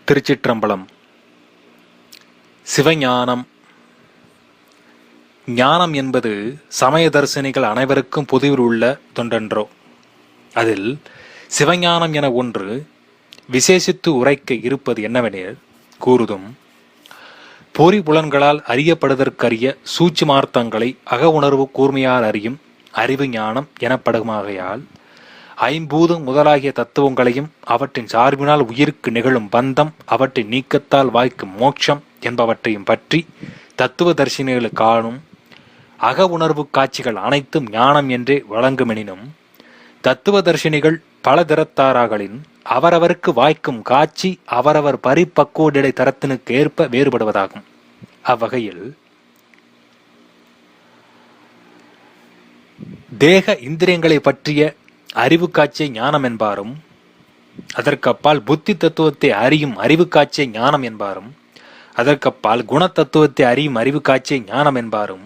திருச்சிற்றம்பலம். சிவஞானம். ஞானம் என்பது சமய தரிசனிகள் அனைவருக்கும் பொதுவில் உள்ள தொண்டன்றோ. அதில் சிவஞானம் என ஒன்று விசேஷித்து உரைக்க இருப்பது என்னவெனில் கூறுதும், பொறி புலன்களால் அறியப்படுதற்கரிய சூட்சுமார்த்தங்களை அக உணர்வு கூர்மையால் அறியும் அறிவு ஞானம் எனப்படுமாகையால் ஐம்பூதம் முதலாகிய தத்துவங்களையும் அவற்றின் சார்பினால் உயிருக்கு நிகழும் பந்தம், அவற்றின் நீக்கத்தால் வாய்க்கும் மோட்சம் என்பவற்றையும் பற்றி தத்துவ தரிசனிகளை காணும் அக உணர்வு காட்சிகள் அனைத்தும் ஞானம் என்றே வழங்குமெனினும், தத்துவ தரிசனிகள் பல திறத்தாராகளின் அவரவருக்கு வாய்க்கும் காட்சி அவரவர் பரிபக்குவ நிலை தரத்தினுக்கு ஏற்ப வேறுபடுவதாகும். அவ்வகையில் தேக இந்திரியங்களை பற்றிய அறிவு காட்சியை ஞானம் என்பாரும், அதற்கப்பால் புத்தி தத்துவத்தை அறியும் அறிவு காட்சியை ஞானம் என்பாரும், அதற்கப்பால் குண தத்துவத்தை அறியும் அறிவு காட்சியை ஞானம் என்பாரும்,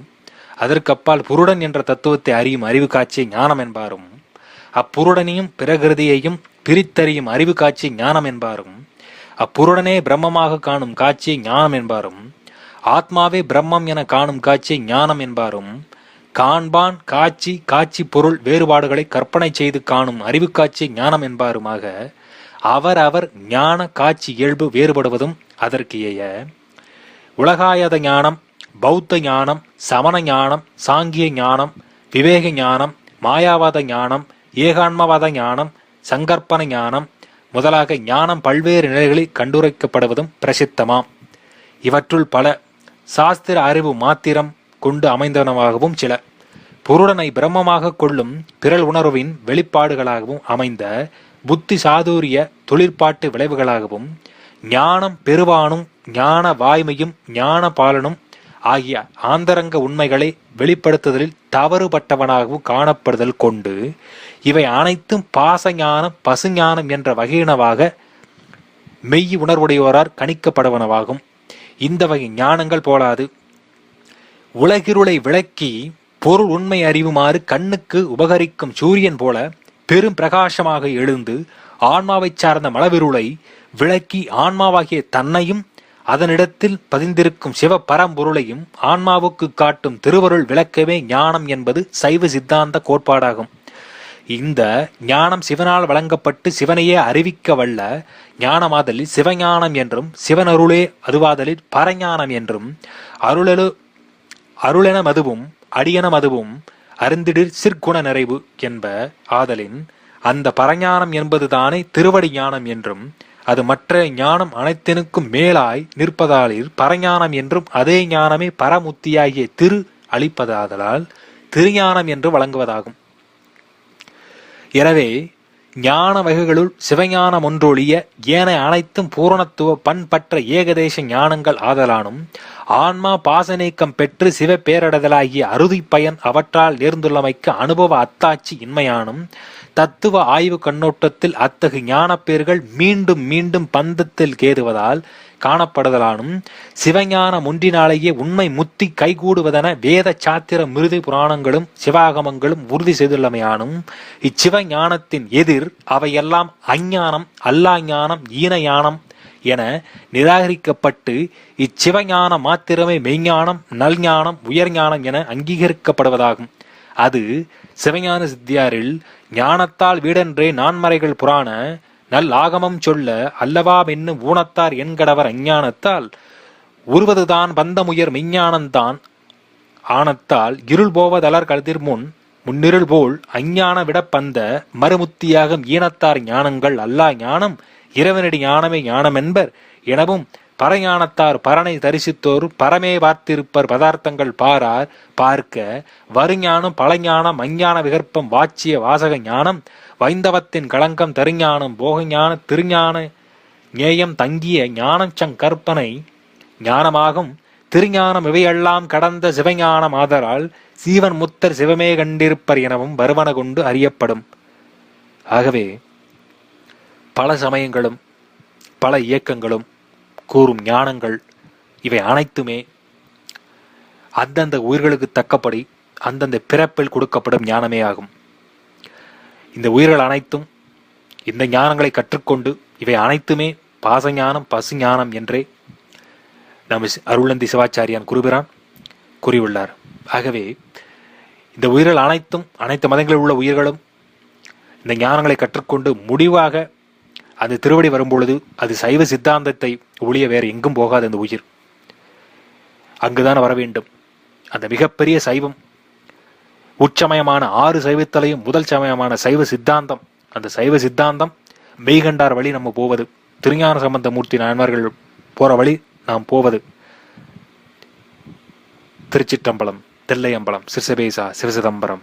அதற்கப்பால் புருடன் என்ற தத்துவத்தை அறியும் அறிவு காட்சியை ஞானம் என்பாரும், அப்புருடனையும் பிரகிருதியையும் பிரித்தறியும் அறிவு காட்சியை ஞானம் என்பாரும், அப்புருடனே பிரம்மமாக காணும் காட்சியை ஞானம் என்பாரும், ஆத்மாவே பிரம்மம் என காணும் காட்சியை ஞானம் என்பாரும், காண்பான் காட்சி காட்சி பொருள் வேறுபாடுகளை கற்பனை செய்து காணும் அறிவு காட்சி ஞானம் என்பாருமாக அவர் அவர் ஞான காட்சி இயல்பு வேறுபடுவதும் அதற்கு ஏய உலகாயத ஞானம், பௌத்த ஞானம், சமண ஞானம், சாங்கிய ஞானம், விவேக ஞானம், மாயாவாத ஞானம், ஏகான்மவாத ஞானம், சங்கற்பன ஞானம் முதலாக ஞானம் பல்வேறு நிலைகளில் கண்டுரைக்கப்படுவதும் பிரசித்தமாம். இவற்றுள் பல சாஸ்திர அறிவு மாத்திரம் கொண்டு அமைந்தனவாகவும் சில புருடனை பிரம்மமாக கொள்ளும் பிறல் உணர்வின் வெளிப்பாடுகளாகவும் அமைந்த புத்தி சாதுரிய தொழிற்பாட்டு விளைவுகளாகவும் ஞானம் பெருவானும் ஞான வாய்மையும் ஞான பாலனும் ஆகிய ஆந்தரங்க உண்மைகளை வெளிப்படுத்துதலில் தவறுபட்டவனாகவும் காணப்படுதல் கொண்டு இவை அனைத்தும் பாசஞானம் பசுஞானம் என்ற வகையினவாக மெய் உணர்வுடையோரால் கணிக்கப்படுவனவாகும். இந்த வகை ஞானங்கள் போலாது உலகிருளை விளக்கி பொருள் உண்மை அறிவுமாறு கண்ணுக்கு உபகரிக்கும் சூரியன் போல பெரும் பிரகாசமாக எழுந்து ஆன்மாவை சார்ந்த மலவிருளை விளக்கி ஆன்மாவாகிய தன்னையும் அதனிடத்தில் பதிந்திருக்கும் சிவ பரம்பொருளையும் ஆன்மாவுக்கு காட்டும் திருவருள் விளக்கவே ஞானம் என்பது சைவ சித்தாந்த கோட்பாடாகும். இந்த ஞானம் சிவனால் வழங்கப்பட்டு சிவனையே அறிவிக்க வல்ல ஞானமாதலில் சிவஞானம் என்றும், சிவனருளே அதுவாதலில் பரஞானம் என்றும், அருளென மதுவும் அடியன மதுவும் அருந்திடிற் சிற்குண நிறைவு என்ப ஆதலின் அந்த பரஞானம் என்பதுதானே திருவடி ஞானம் என்றும், அது மற்ற ஞானம் அனைத்தினுக்கும் மேலாய் நிற்பதாலில் பரஞானம் என்றும், அதே ஞானமே பரமுத்தியாகிய திரு அளிப்பதாதலால் திருஞானம் என்று வழங்குவதாகும். எனவே ஞான வகைகளுள் சிவஞானம் ஒன்றொழிய ஏனைய அனைத்தும் பூரணத்துவ பண்பற்ற ஏகதேச ஞானங்கள் ஆதலானும், ஆன்மா பாசநீக்கம் பெற்று சிவ பேரடைதலாகிய அறுதி பயன் அவற்றால் நேர்ந்துள்ளமைக்கு அனுபவ அத்தாட்சி இன்மையானும், தத்துவ ஆய்வு கண்ணோட்டத்தில் அத்தகு ஞானப்பேர்கள் மீண்டும் மீண்டும் பந்தத்தில் கேதுவதால் காணப்படுதலானும், சிவஞானம் ஒன்றினாலேயே உண்மை முத்தி கைகூடுவதென வேத சாத்திர மிருதி புராணங்களும் சிவாகமங்களும் உறுதி செய்துள்ளமையானும், இச்சிவ ஞானத்தின் எதிர் அவையெல்லாம் அஞ்ஞானம், அல்லா ஞானம், ஈன ஞானம் என நிராகரிக்கப்பட்டு இச்சிவஞான மாத்திரமே மெய்ஞானம், நல்ஞானம், உயர்ஞானம் என அங்கீகரிக்கப்படுவதாகும். அது சிவஞான சித்தியாரில் ஞானத்தால் வீடன்றே நான்மறைகள் புராண நல் ஆகமம் சொல்ல அல்லவாம் என்னும் ஊனத்தார் என்கடவர் அஞ்ஞானத்தால் உருவதுதான் பந்தமுயர் மெய்ஞானந்தான் ஆனத்தால் இருள் போவதலர் கதிர் முன்னிருள் போல் அஞ்ஞான விடப்பந்த மறுமுத்தியாகும் ஈனத்தார் ஞானங்கள் அல்லா ஞானம் இறைவனடி ஞானமே ஞானம் என்பர் எனவும், பரஞானத்தார் பரனை தரிசித்தோர் பரமே பார்த்திருப்பர் பதார்த்தங்கள் பாரார் பார்க்க வருஞானம் பழஞானம் அஞ்ஞான விகற்பம் வாச்சிய வாசக ஞானம் வைந்தவத்தின் களங்கம் தருஞானம் போகஞான திருஞான ஞேயம் தங்கிய ஞானச்சங்கற்பனை ஞானமாகும். திருஞானம் இவையெல்லாம் கடந்த சிவஞானம் ஆதலால் சீவன் முத்தர் சிவமே கண்டிருப்பர் எனவும் வருவன கொண்டு அறியப்படும். ஆகவே பல சமயங்களும் பல இயக்கங்களும் கூறும் ஞானங்கள் இவை அனைத்துமே அந்தந்த உயிர்களுக்கு தக்கப்படி அந்தந்த பிறப்பில் கொடுக்கப்படும் ஞானமே ஆகும். இந்த உயிர்கள் அனைத்தும் இந்த ஞானங்களை கற்றுக்கொண்டு இவை அனைத்துமே பாசஞானம் பசுஞானம் என்றே நம்ம அருளந்தி சிவாச்சாரியான் கூறியுள்ளார். ஆகவே இந்த உயிர்கள் அனைத்தும், அனைத்து மதங்களில் உள்ள உயிர்களும் இந்த ஞானங்களை கற்றுக்கொண்டு முடிவாக அந்த திருவடி வரும்பொழுது அது சைவ சித்தாந்தத்தை ஒழிய வேறு எங்கும் போகாது. அந்த உயிர் அங்குதான் வர வேண்டும். அந்த மிகப்பெரிய சைவம், உச்சமயமான 6 சைவத்திலையும் முதல் சமயமான சைவ சித்தாந்தம், அந்த சைவ சித்தாந்தம் மெய்கண்டார் வழி நம்ம போவது, திருஞான சம்பந்த மூர்த்தி நாயன்மார்கள் போற வழி நாம் போவது. திருச்சிற்றம்பலம், தில்லையம்பலம், சிற்சபேசா, சிவசிதம்பரம்.